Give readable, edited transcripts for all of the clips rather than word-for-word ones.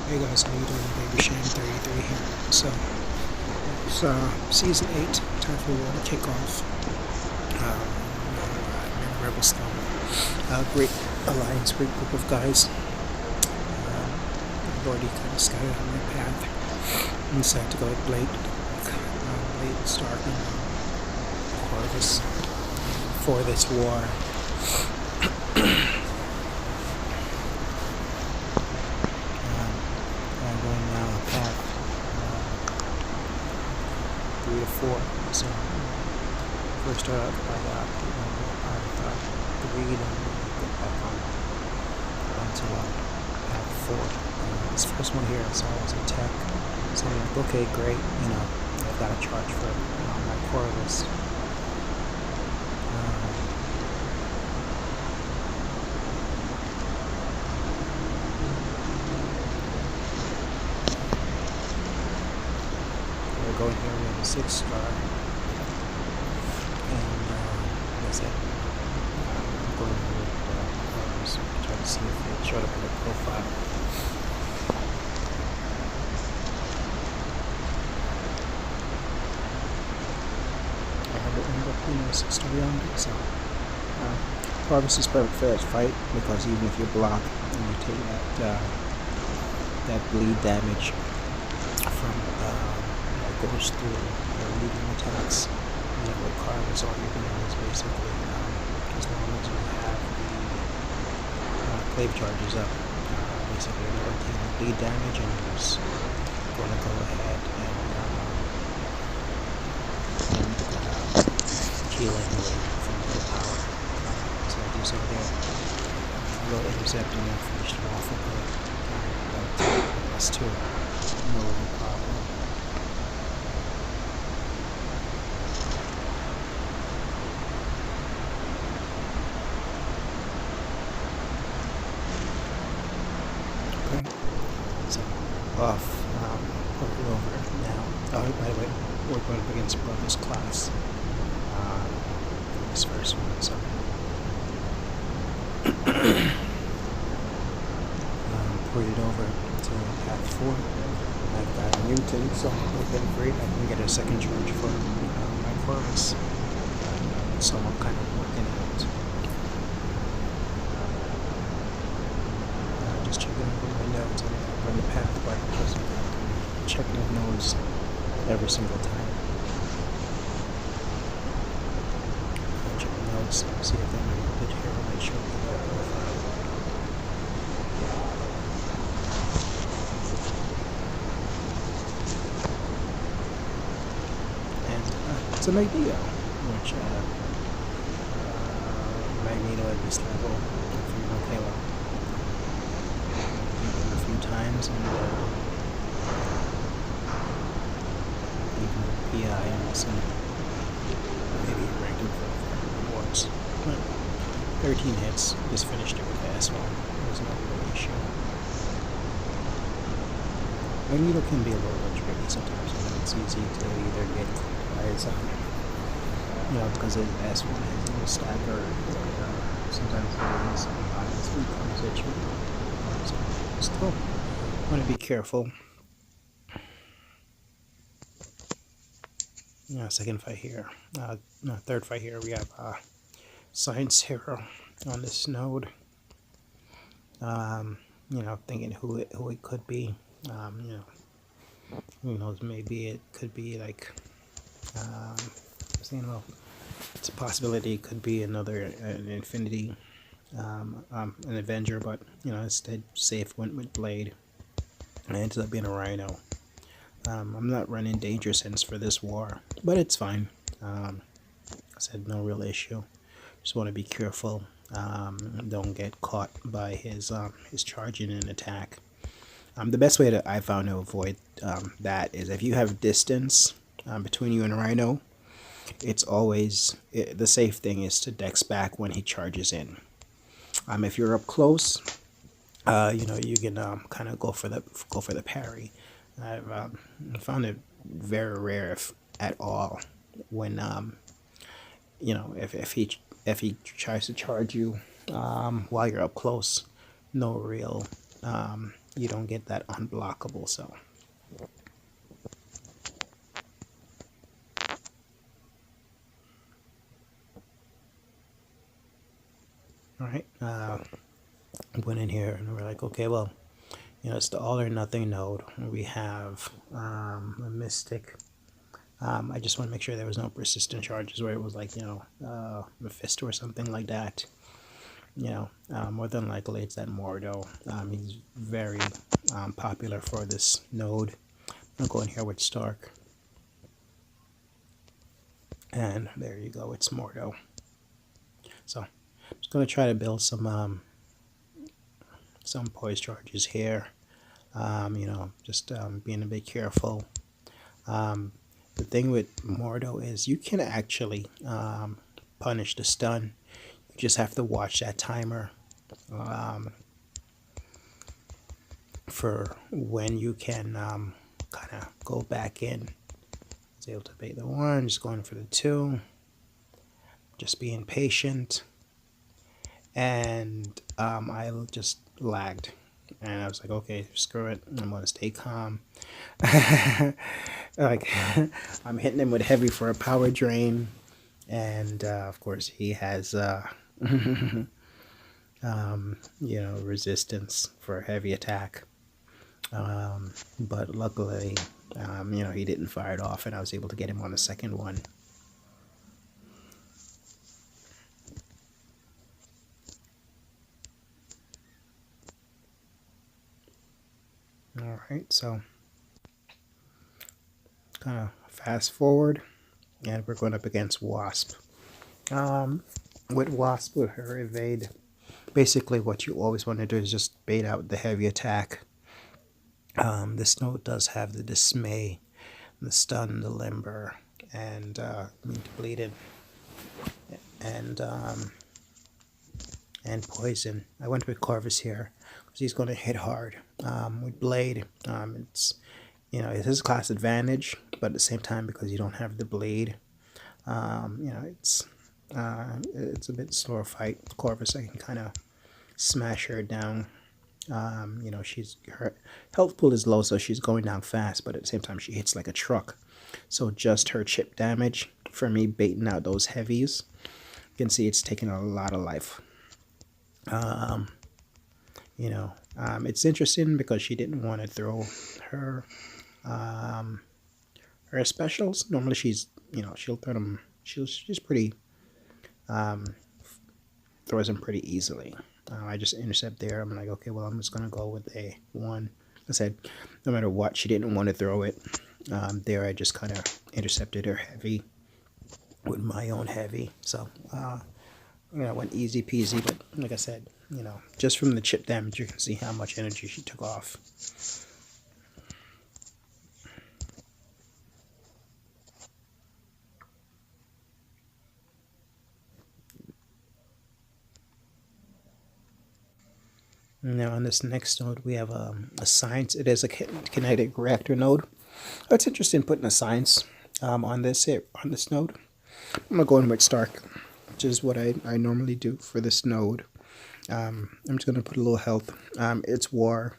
Hey guys, how you doing? Baby Shane 33 here. So it's season 8, time for war to kick off. I'm in Rebel Stone. Great alliance, great group of guys. I've already kind of scouted out my path and decided to go with Blade. Blade Stark and Corvus for this war. I'm going path 3 to 4. So first start out by the read and get back onto path 4. This first one here is always a tech. So I'm like, okay, great, I've got a charge for my Corvus. We're going here, we have a 6-star. And that's it. I'm going with Corvus, try to see if it showed up in the profile. I have it ended up 6 to beyond it, so Corvus is perfect for that fight because even if you block and you take that bleed damage from that goes through leading attacks, with Corvus all you're doing is basically as long as you have the clave charges up, basically you're taking bleed damage and you're just going to go ahead and heal anyway from full power. So I do so there. Go intercept and then finish them off with the +2. No problem. Okay. So off. Put it over now. Oh, by the way, we're going up against Brothers class. This first one, so put it over to path 4. I've got a mutant, so okay, great. I can get a second charge for my Corvus. So I'm kind of working out. Just checking over my notes. I run the path, but just checking the nodes every single time. Check the notes, see if any good hero might show up in their profile. And it's a Magneto, which Magneto at this level, if you know Halo, a few times, and even PI and some maybe ranked him for rewards. But 13 hits, just finished it with S1. There's no real issue. Magneto can be a little bit tricky sometimes, it's easy to either get by his because his S1 has no stacker, or sometimes there is on his weak situation. So still want to be careful. Second fight here. Third fight here. We have Science Hero on this node. Thinking who it could be. Who knows? Maybe it could be like. Well, it's a possibility. It could be an Infinity, an Avenger, but instead safe went with Blade. And it ended up being a Rhino. I'm not running Danger Sense for this war, but it's fine. I said no real issue. Just want to be careful. Don't get caught by his charging and attack. The best way I found to avoid that is if you have distance between you and Rhino, it's always the safe thing is to dex back when he charges in. If you're up close, you can kind of go for the parry. I've found it very rare, if at all, when if he tries to charge you while you're up close. No real you don't get that unblockable. So all right, went in here and we're like, okay, well, it's the all or nothing node. We have a Mystic. I just want to make sure there was no persistent charges where it was like, Mephisto or something like that. More than likely it's that Mordo. He's very popular for this node. I'm going here with Stark. And there you go, it's Mordo. So I'm just going to try to build some poise charges here. Just being a bit careful. The thing with Mordo is you can actually punish the stun. You just have to watch that timer for when you can kind of go back in. I was able to bait the 1, just going for the 2. Just being patient. And I just lagged. And I was like, okay, screw it. I'm going to stay calm. Like, I'm hitting him with heavy for a power drain. And, of course, he has, resistance for a heavy attack. But luckily, he didn't fire it off, and I was able to get him on the second one. Alright, so kind of fast forward, and we're going up against Wasp. With Wasp, with her evade, basically what you always want to do is just bait out the heavy attack. This node does have the Dismay, the Stun, the Limber, and Bleeding, and Poison. I went with Corvus here because he's going to hit hard. With Blade, it's it has class advantage, but at the same time, because you don't have the Blade, it's a bit slower fight. Corvus, I can kind of smash her down. Her health pool is low, so she's going down fast, but at the same time she hits like a truck. So just her chip damage for me baiting out those heavies, you can see it's taking a lot of life. It's interesting because she didn't want to throw her her specials. Normally she's she'll throw them. She's pretty throws them pretty easily. I just intercept there. I'm like, okay, well, I'm just gonna go with a 1. I said, no matter what, she didn't want to throw it. There, I just kind of intercepted her heavy with my own heavy. So, went easy peasy. But like I said, just from the chip damage, you can see how much energy she took off. Now on this next node, we have a science. It is a kinetic reactor node. It's interesting putting a science on this node. I'm gonna go in with Stark, which is what I normally do for this node. I'm just gonna put a little health. It's war.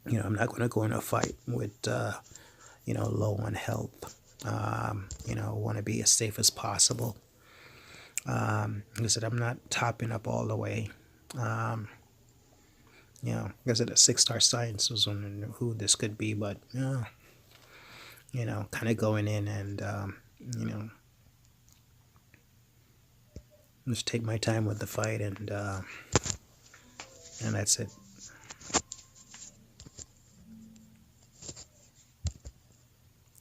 I'm not gonna go in a fight with low on health. Want to be as safe as possible. Like I said, I'm not topping up all the way. Like I said, a 6-star science was on who this could be, but kind of going in and just take my time with the fight, and that's it.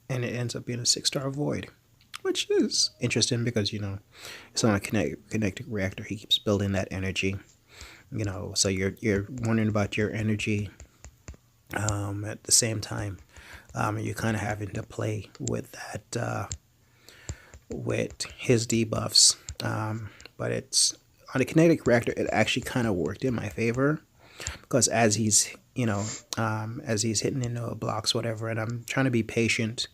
And it ends up being a 6-star void, which is interesting because it's on a kinetic reactor. He keeps building that energy. So you're wondering about your energy. At the same time, you're kind of having to play with that with his debuffs. But it's on a kinetic reactor. It actually kind of worked in my favor because as he's hitting into blocks, whatever, and I'm trying to be patient.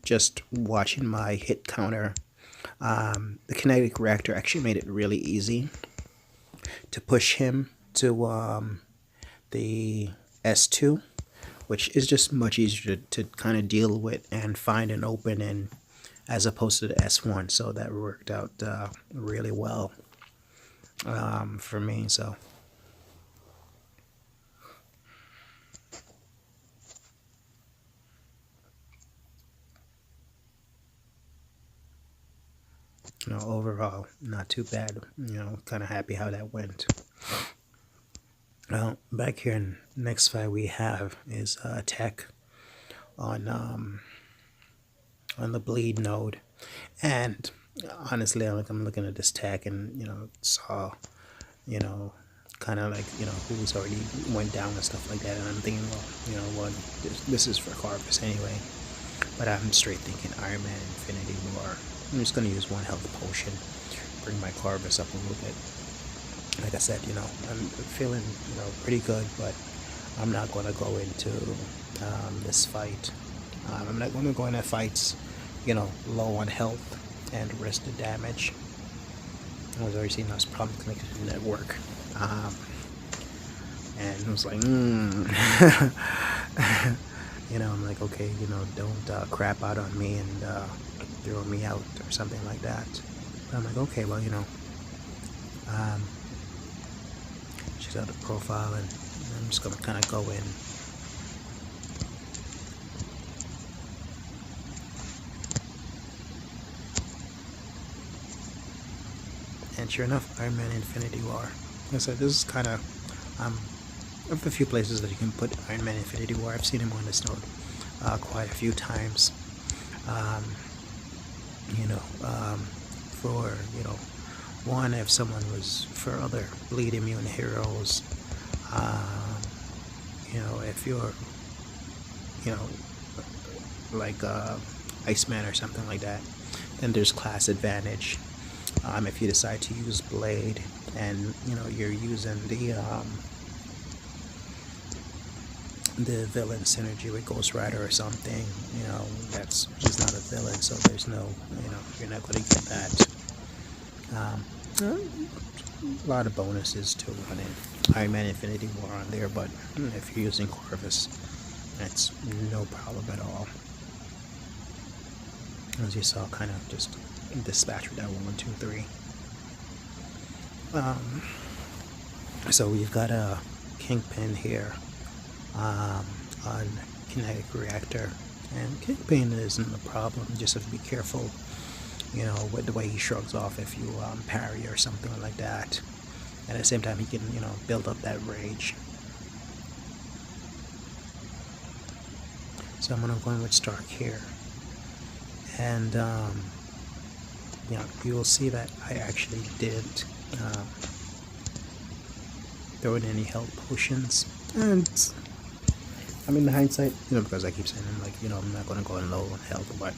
Just watching my hit counter. The kinetic reactor actually made it really easy to push him to the S2, which is just much easier to kind of deal with and find and open in, as opposed to the S1. So that worked out really well for me. So overall, not too bad. Kind of happy how that went. Well, back here in next fight we have is tech on the bleed node, and honestly, I'm looking at this tech and saw kind of like who's already went down and stuff like that, and I'm thinking, well, this is for Corvus anyway, but I'm straight thinking Iron Man Infinity War. I'm just gonna use one health potion, bring my Corvus up a little bit. Like I said, I'm feeling pretty good, but I'm not gonna go into this fight. I'm not gonna go into fights low on health and risk the damage. I was already seeing those problems connected to the network, and I was like, I'm like, okay, don't crap out on me and throw me out or something like that. But I'm like, okay, well, check out the profile, and I'm just gonna kind of go in. And sure enough, Iron Man Infinity War. Like I said, this is kind of of the few places that you can put Iron Man Infinity War. I've seen him on this node quite a few times. For one, if someone was for other bleed immune heroes, if you're like Iceman or something like that, then there's class advantage. If you decide to use Blade and you're using the villain synergy with Ghost Rider or something, he's not a villain, so there's no, you're not going to get that. A lot of bonuses to running Iron Man Infinity War on there, but if you're using Corvus, that's no problem at all. As you saw, kind of just dispatch with that 1, 2, 3. So we've got a Kingpin here on Kinetic Reactor, and Kingpin isn't a problem. You just have to be careful with the way he shrugs off if you parry or something like that. And at the same time, he can build up that rage. So I'm gonna go in with Stark here, and you will see that I actually didn't throw in any health potions. And I mean, in hindsight, because I keep saying I'm not gonna go in low on health, but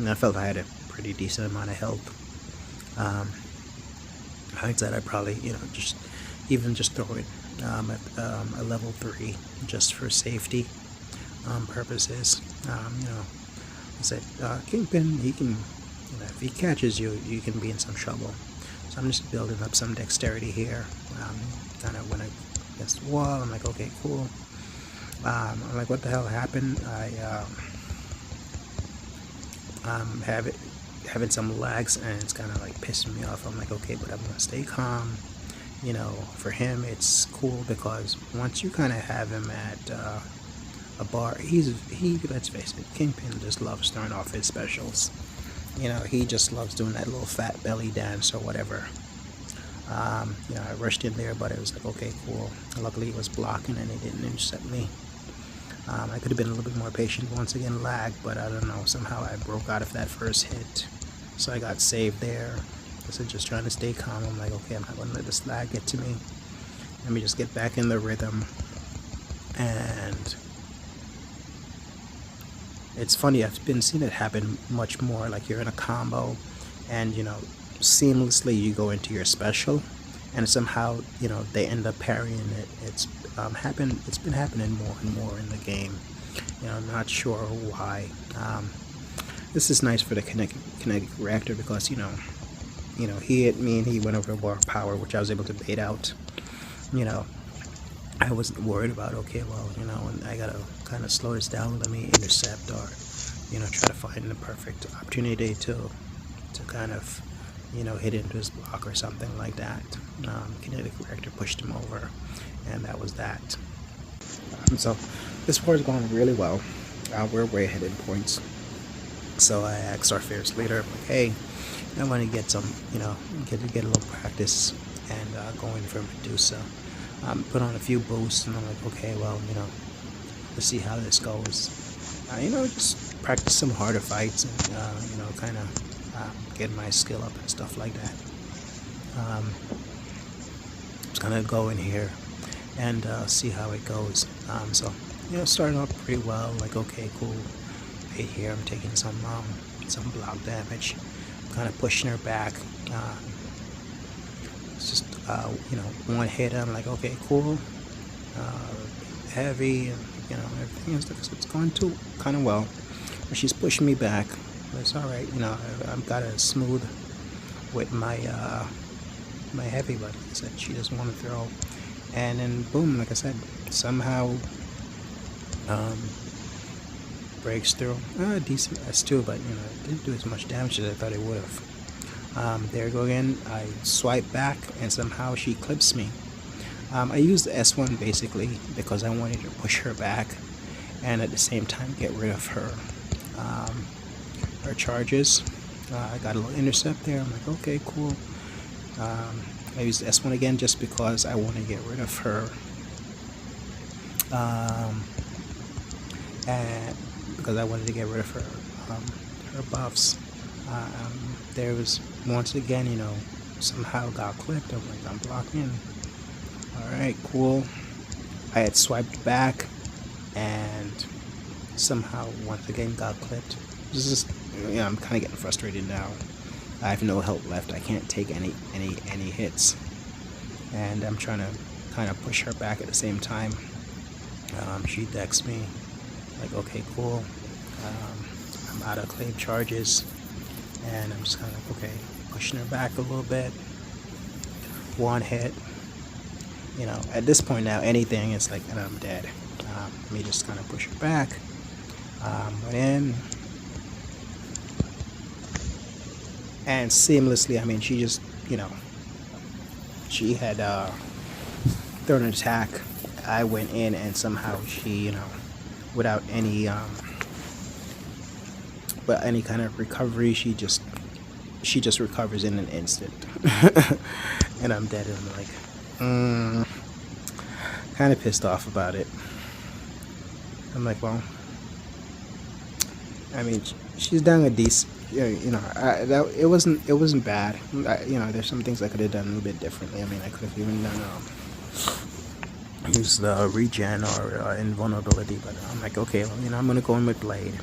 I felt I had a pretty decent amount of health. Hindsight, I probably just throw it at a level 3 just for safety purposes. I said Kingpin, he can, if he catches you, you can be in some trouble. So I'm just building up some dexterity here. Kind of when I against the wall, I'm like, okay, cool. I'm like, what the hell happened? I'm having some lags, and it's kind of like pissing me off. I'm like, okay, but I'm gonna stay calm. For him, it's cool because once you kind of have him at a bar, let's face it, Kingpin just loves throwing off his specials. He just loves doing that little fat belly dance or whatever. I rushed in there, but it was like, okay, cool. Luckily, it was blocking and it didn't intercept me. I could have been a little bit more patient. Once again, lag, but I don't know. Somehow I broke out of that first hit, so I got saved there. So just trying to stay calm. I'm like, okay, I'm not gonna let this lag get to me. Let me just get back in the rhythm. And it's funny, I've been seeing it happen much more. Like you're in a combo, and seamlessly you go into your special, and somehow they end up parrying it. It's been happening more and more in the game. I'm not sure why. This is nice for the kinetic reactor because he hit me and he went over bar power, which I was able to bait out. you know, I wasn't worried about, okay, well, you know, and I gotta kind of slow this down, let me intercept, or, you know, try to find the perfect opportunity to kind of, you know, hit into his block or something like that. Kinetic reactor pushed him over, and that was that. So this war is going really well. We're way ahead in points. So I asked our fierce leader, like, hey, I want to get some, you know, get a little practice and going for Medusa. Put on a few boosts, and I'm like, okay, well, you know, let's see how this goes. You know, just practice some harder fights and, you know, kind of get my skill up and stuff like that. Just gonna go in here and see how it goes. So, you know, starting off pretty well, like, okay, cool. Right here, I'm taking some block damage, kind of pushing her back. It's just, you know, one hit, I'm like, okay, cool. Heavy, and, you know, everything is, it's going too kind of well. But she's pushing me back. But it's all right, you know. I've got it smooth with my my heavy, but like I said, she doesn't want to throw. And then boom, like I said, somehow breaks through. Decent S2, but you know, it didn't do as much damage as I thought it would have. There we go again. I swipe back, and somehow she clips me. I used the S1 basically because I wanted to push her back, and at the same time get rid of her charges. I got a little intercept there. I'm like, okay, cool. I used the S1 again just because I want to get rid of her. And because I wanted to get rid of her buffs. There was, once again, you know, somehow got clipped. I'm like, I'm blocking. Alright, cool. I had swiped back and somehow once again got clipped. This is, you know, I'm kind of getting frustrated now. I have no health left. I can't take any hits, and I'm trying to kind of push her back at the same time. She decks me. Like, okay, cool. I'm out of claim charges, and I'm just kind of, okay, pushing her back a little bit. One hit. You know, at this point now, anything is like, and I'm dead. Let me just kind of push her back. Went in. And seamlessly, I mean, she just, you know, she had thrown an attack. I went in, and somehow she, you know, without any kind of recovery, she just recovers in an instant. And I'm dead, and I'm like, kind of pissed off about it. I'm like, well, I mean, she's done a decent, you know, it wasn't bad. You know, there's some things I could have done a little bit differently. I mean, I could have even done used regen or invulnerability, but I'm like, okay, well, you know, I'm gonna go in with blade.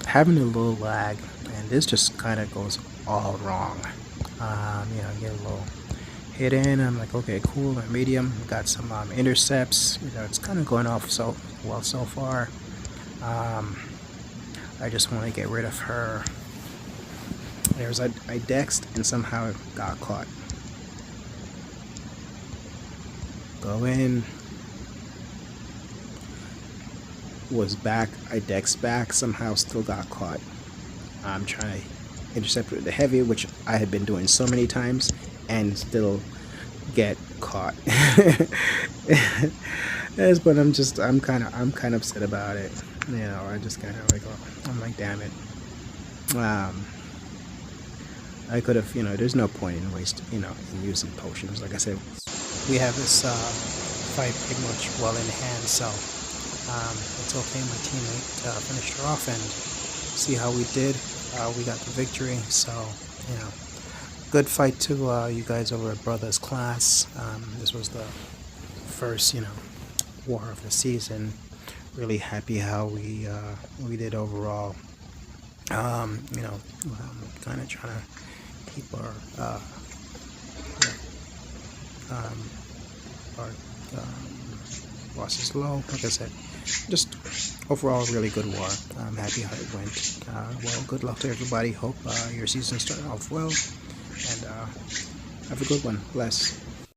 Having a little lag, and this just kind of goes all wrong. You know, get a little hit in. I'm like, okay, cool. Medium, got some intercepts. You know, it's kind of going off so well so far. I just want to get rid of her. I dexed and somehow it got caught. Go in. Was back. I dexed back. Somehow still got caught. I'm trying to intercept with the heavy, which I had been doing so many times, and still get caught. Yes, but I'm kind of upset about it. You know, I just kind of like, oh, I'm like, damn it. I could have, you know, there's no point in in using potions. Like I said, we have this fight pretty much well in hand, so it's okay. My teammate finished her off, and see how we did. We got the victory, so, you know, good fight to you guys over at Brothers Class. This was the first, you know, war of the season. Really happy how we did overall. You know, kind of trying to keep our losses low. Like I said, just overall really good war. I'm happy how it went. Well, good luck to everybody. Hope your season started off well, and have a good one. Bless.